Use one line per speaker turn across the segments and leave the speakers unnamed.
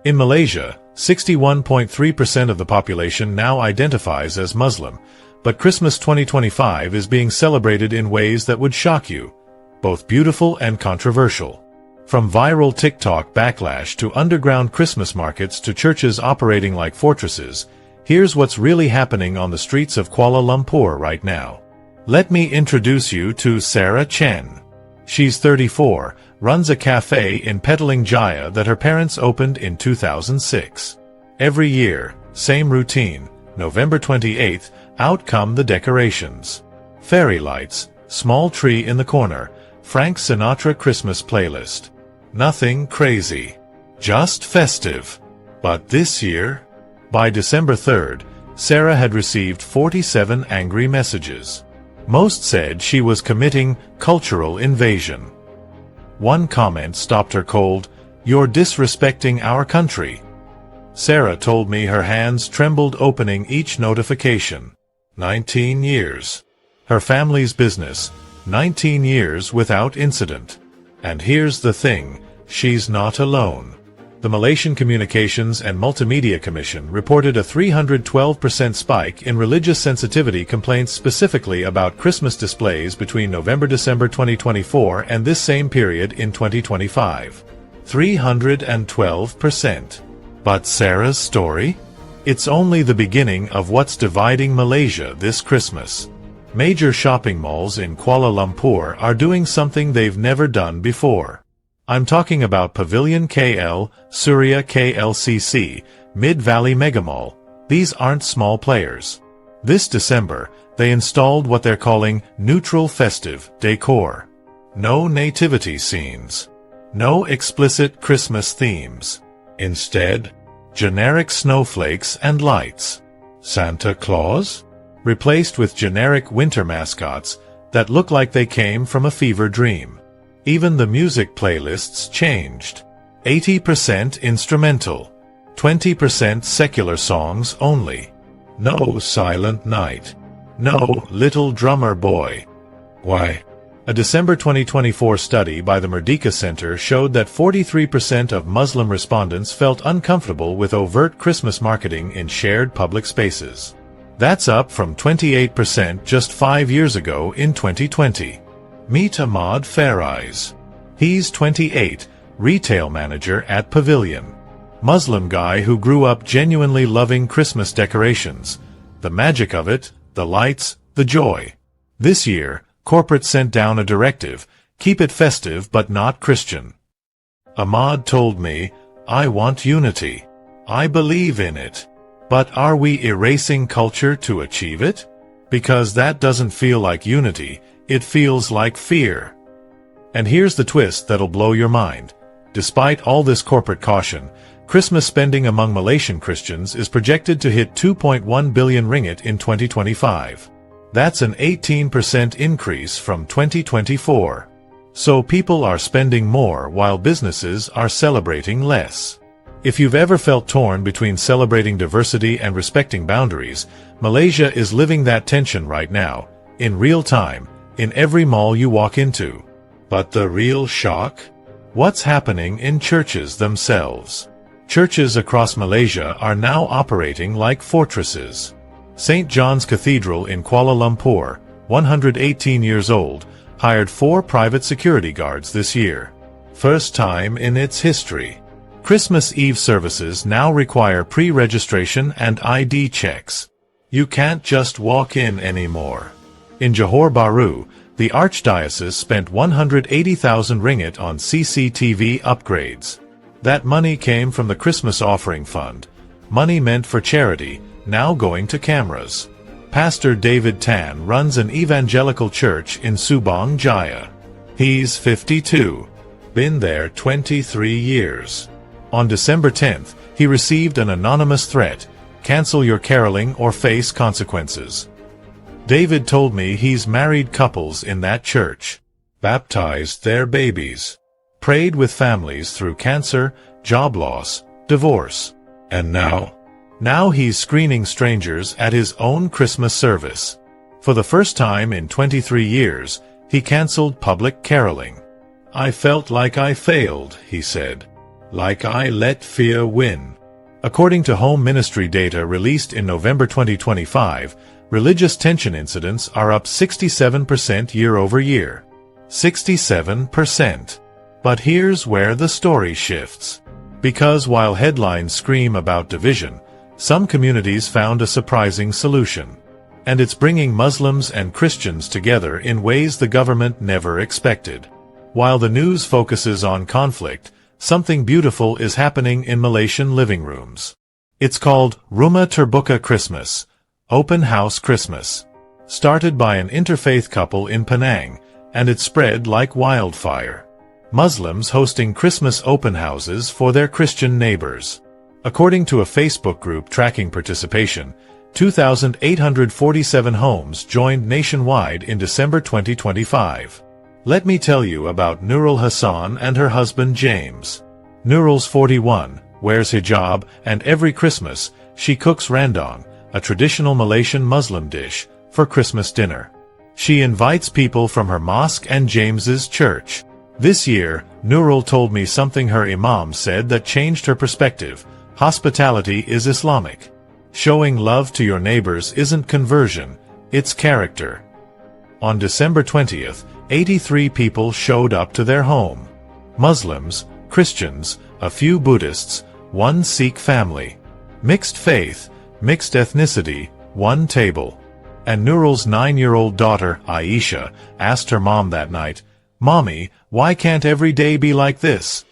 In Malaysia, 61.3% of the population now identifies as Muslim, but Christmas 2025 is being celebrated in ways that would shock you, both beautiful and controversial. From viral TikTok backlash to underground Christmas markets to churches operating like fortresses, here's what's really happening on the streets of Kuala Lumpur right now. Let me introduce you to Sarah Chen. She's 34, runs a café in Penang Jaya that her parents opened in 2006. Every year, same routine, November 28th, out come the decorations. Fairy lights, small tree in the corner, Frank Sinatra Christmas playlist. Nothing crazy. Just festive. But this year? By December 3rd, Sarah had received 47 angry messages. Most said she was committing cultural invasion. One comment stopped her cold, "You're disrespecting our country." Sarah told me her hands trembled opening each notification. 19 years. Her family's business, 19 years without incident. And here's the thing, she's not alone. The Malaysian Communications and Multimedia Commission reported a 312% spike in religious sensitivity complaints specifically about Christmas displays between November-December 2024 and this same period in 2025. 312%. But Sarah's story? It's only the beginning of what's dividing Malaysia this Christmas. Major shopping malls in Kuala Lumpur are doing something they've never done before. I'm talking about Pavilion KL, Surya KLCC, Mid-Valley Megamall. These aren't small players. This December, they installed what they're calling neutral festive décor. No nativity scenes. No explicit Christmas themes. Instead, generic snowflakes and lights. Santa Claus? Replaced with generic winter mascots that look like they came from a fever dream. Even the music playlists changed. 80% instrumental. 20% secular songs only. No Silent Night. No Little Drummer Boy. Why? A December 2024 study by the Merdeka Center showed that 43% of Muslim respondents felt uncomfortable with overt Christmas marketing in shared public spaces. That's up from 28% just 5 years ago in 2020. Meet Ahmad Farais. He's 28, retail manager at Pavilion. Muslim guy who grew up genuinely loving Christmas decorations. The magic of it, the lights, the joy. This year, corporate sent down a directive, keep it festive but not Christian. Ahmad told me, I want unity. I believe in it. But are we erasing culture to achieve it? Because that doesn't feel like unity, it feels like fear. And here's the twist that'll blow your mind. Despite all this corporate caution, Christmas spending among Malaysian Christians is projected to hit 2.1 billion ringgit in 2025. That's an 18% increase from 2024. So people are spending more while businesses are celebrating less. If you've ever felt torn between celebrating diversity and respecting boundaries, Malaysia is living that tension right now, in real time, in every mall you walk into. But the real shock? What's happening in churches themselves? Churches across Malaysia are now operating like fortresses. St. John's Cathedral in Kuala Lumpur, 118 years old, hired 4 private security guards this year. First time in its history. Christmas Eve services now require pre-registration and ID checks. You can't just walk in anymore. In Johor Bahru, the Archdiocese spent 180,000 ringgit on CCTV upgrades. That money came from the Christmas Offering Fund. Money meant for charity, now going to cameras. Pastor David Tan runs an evangelical church in Subang Jaya. He's 52. Been there 23 years. On December 10th, he received an anonymous threat, cancel your caroling or face consequences. David told me he's married couples in that church, baptized their babies, prayed with families through cancer, job loss, divorce, and now he's screening strangers at his own Christmas service. For the first time in 23 years, he canceled public caroling. I felt like I failed, he said. Like I let fear win. According to Home Ministry data released in November 2025, religious tension incidents are up 67% year-over-year. 67%. But here's where the story shifts. Because while headlines scream about division, some communities found a surprising solution. And it's bringing Muslims and Christians together in ways the government never expected. While the news focuses on conflict, something beautiful is happening in Malaysian living rooms. It's called Rumah Terbuka Christmas, Open House Christmas. Started by an interfaith couple in Penang, and it spread like wildfire. Muslims hosting Christmas open houses for their Christian neighbors. According to a Facebook group tracking participation, 2,847 homes joined nationwide in December 2025. Let me tell you about Nurul Hassan and her husband James. Nurul's 41, wears hijab, and every Christmas, she cooks rendang, a traditional Malaysian Muslim dish, for Christmas dinner. She invites people from her mosque and James's church. This year, Nurul told me something her imam said that changed her perspective. Hospitality is Islamic. Showing love to your neighbors isn't conversion, it's character. On December 20th, 83 people showed up to their home. Muslims, Christians, a few Buddhists, one Sikh family. Mixed faith, mixed ethnicity, one table. And Nurul's 9-year-old daughter, Aisha, asked her mom that night, "Mommy, why can't every day be like this?"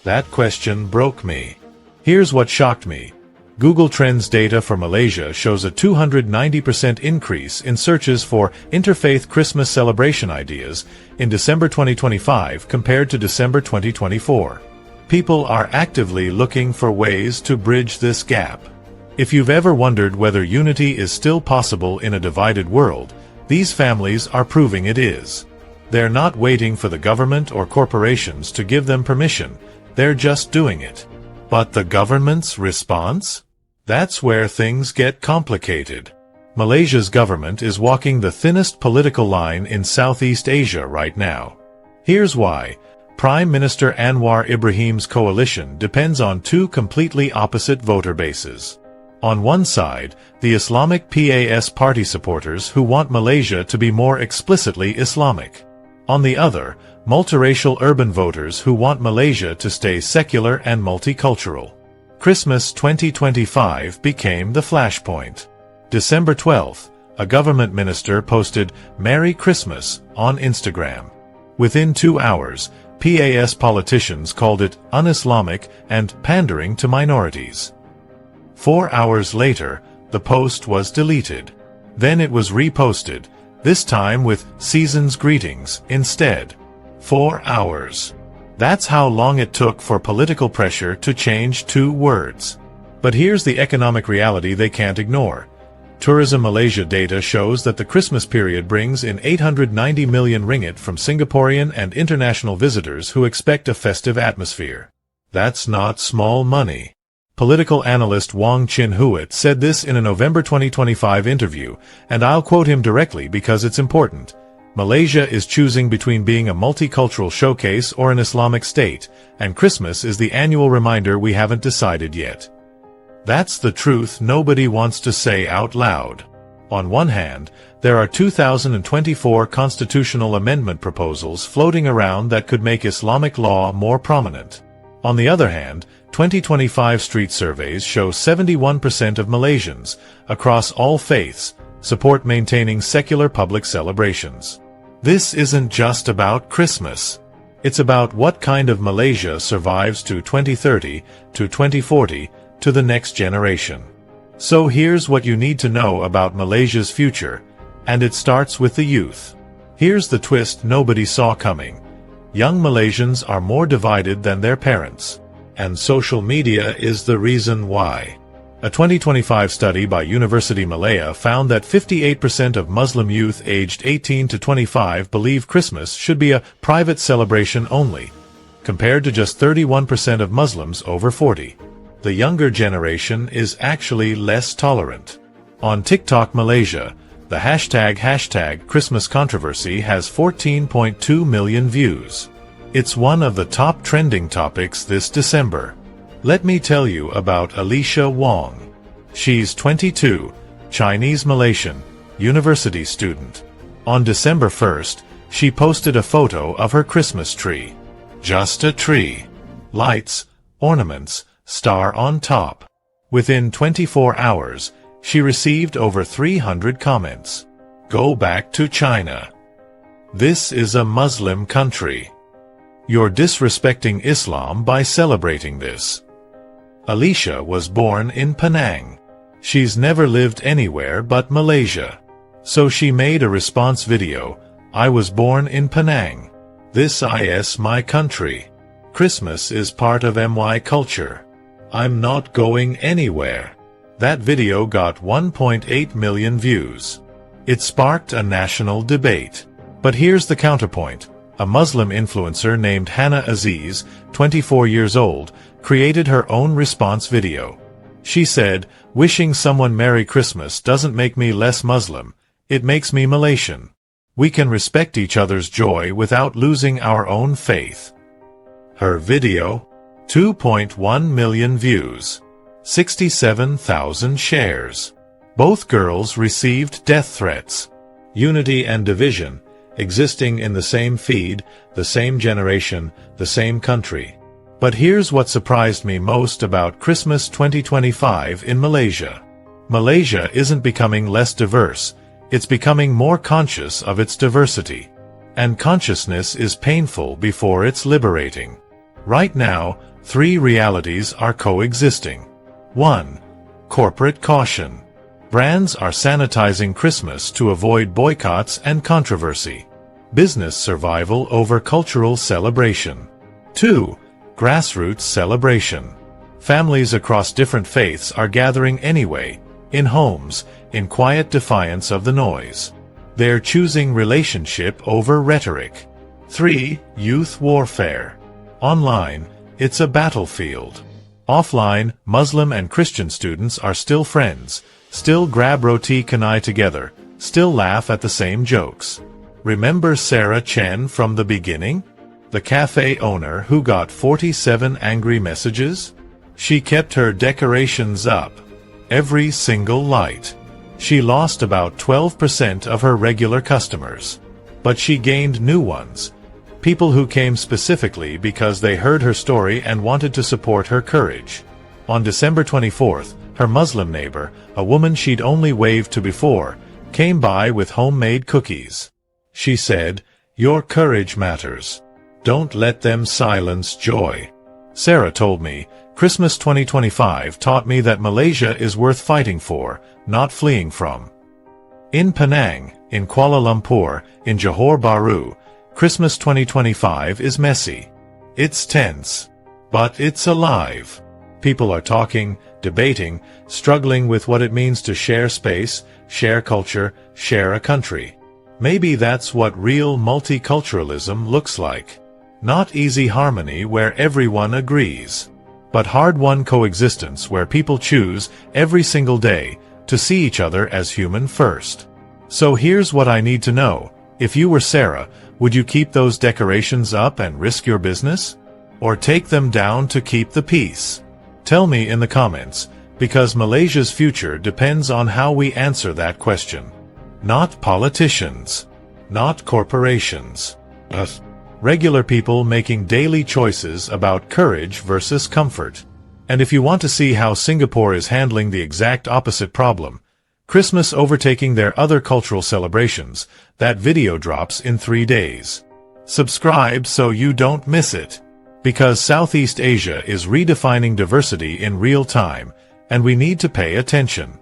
That question broke me. Here's what shocked me. Google Trends data for Malaysia shows a 290% increase in searches for interfaith Christmas celebration ideas in December 2025 compared to December 2024. People are actively looking for ways to bridge this gap. If you've ever wondered whether unity is still possible in a divided world, these families are proving it is. They're not waiting for the government or corporations to give them permission, they're just doing it. But the government's response? That's where things get complicated. Malaysia's government is walking the thinnest political line in Southeast Asia right now. Here's why. Prime Minister Anwar Ibrahim's coalition depends on two completely opposite voter bases. On one side, the Islamic PAS party supporters who want Malaysia to be more explicitly Islamic. On the other, multiracial urban voters who want Malaysia to stay secular and multicultural. Christmas 2025 became the flashpoint. December 12th, a government minister posted "Merry Christmas" on Instagram. Within 2 hours, PAS politicians called it un-Islamic and pandering to minorities. 4 hours later, the post was deleted. Then it was reposted, this time with "Season's greetings" instead. 4 hours. That's how long it took for political pressure to change 2 words. But here's the economic reality they can't ignore. Tourism Malaysia data shows that the Christmas period brings in 890 million ringgit from Singaporean and international visitors who expect a festive atmosphere. That's not small money. Political analyst Wong Chin Huat said this in a November 2025 interview, and I'll quote him directly because it's important. Malaysia is choosing between being a multicultural showcase or an Islamic state, and Christmas is the annual reminder we haven't decided yet. That's the truth nobody wants to say out loud. On one hand, there are 2024 constitutional amendment proposals floating around that could make Islamic law more prominent. On the other hand, 2025 street surveys show 71% of Malaysians, across all faiths, support maintaining secular public celebrations. This isn't just about Christmas. It's about what kind of Malaysia survives to 2030, to 2040, to the next generation. So here's what you need to know about Malaysia's future, and it starts with the youth. Here's the twist nobody saw coming. Young Malaysians are more divided than their parents. And social media is the reason why. A 2025 study by University Malaya found that 58% of Muslim youth aged 18 to 25 believe Christmas should be a private celebration only, compared to just 31% of Muslims over 40. The younger generation is actually less tolerant. On TikTok Malaysia, the hashtag Christmas controversy has 14.2 million views. It's one of the top trending topics this December. Let me tell you about Alicia Wong. She's 22, Chinese Malaysian, university student. On December 1st, she posted a photo of her Christmas tree. Just a tree. Lights, ornaments, star on top. Within 24 hours, she received over 300 comments. Go back to China. This is a Muslim country. You're disrespecting Islam by celebrating this. Alicia was born in Penang. She's never lived anywhere but Malaysia. So she made a response video. I was born in Penang. This is my country. Christmas is part of my culture. I'm not going anywhere. That video got 1.8 million views. It sparked a national debate. But here's the counterpoint. A Muslim influencer named Hannah Aziz, 24 years old, created her own response video. She said, "Wishing someone Merry Christmas doesn't make me less Muslim, it makes me Malaysian. We can respect each other's joy without losing our own faith." Her video? 2.1 million views. 67,000 shares. Both girls received death threats. Unity and division, existing in the same feed, the same generation, the same country. But here's what surprised me most about Christmas 2025 in Malaysia. Malaysia isn't becoming less diverse, it's becoming more conscious of its diversity. And consciousness is painful before it's liberating. Right now, 3 realities are coexisting. 1. Corporate caution. Brands are sanitizing Christmas to avoid boycotts and controversy. Business survival over cultural celebration. 2. Grassroots celebration. Families across different faiths are gathering anyway, in homes, in quiet defiance of the noise. They're choosing relationship over rhetoric. 3. Youth warfare. Online, it's a battlefield. Offline, Muslim and Christian students are still friends, still grab roti canai together, still laugh at the same jokes. Remember Sarah Chen from the beginning? The cafe owner who got 47 angry messages? She kept her decorations up. Every single light. She lost about 12% of her regular customers. But she gained new ones. People who came specifically because they heard her story and wanted to support her courage. On December 24th, her Muslim neighbor, a woman she'd only waved to before, came by with homemade cookies. She said, "Your courage matters. Don't let them silence joy." Sarah told me, Christmas 2025 taught me that Malaysia is worth fighting for, not fleeing from. In Penang, in Kuala Lumpur, in Johor Bahru, Christmas 2025 is messy. It's tense. But it's alive. People are talking, debating, struggling with what it means to share space, share culture, share a country. Maybe that's what real multiculturalism looks like. Not easy harmony where everyone agrees, but hard-won coexistence where people choose, every single day, to see each other as human first. So here's what I need to know. If you were Sarah, would you keep those decorations up and risk your business? Or take them down to keep the peace? Tell me in the comments, because Malaysia's future depends on how we answer that question. Not politicians. Not corporations. Regular people making daily choices about courage versus comfort. And if you want to see how Singapore is handling the exact opposite problem, Christmas overtaking their other cultural celebrations, that video drops in 3 days. Subscribe so you don't miss it. Because Southeast Asia is redefining diversity in real time, and we need to pay attention.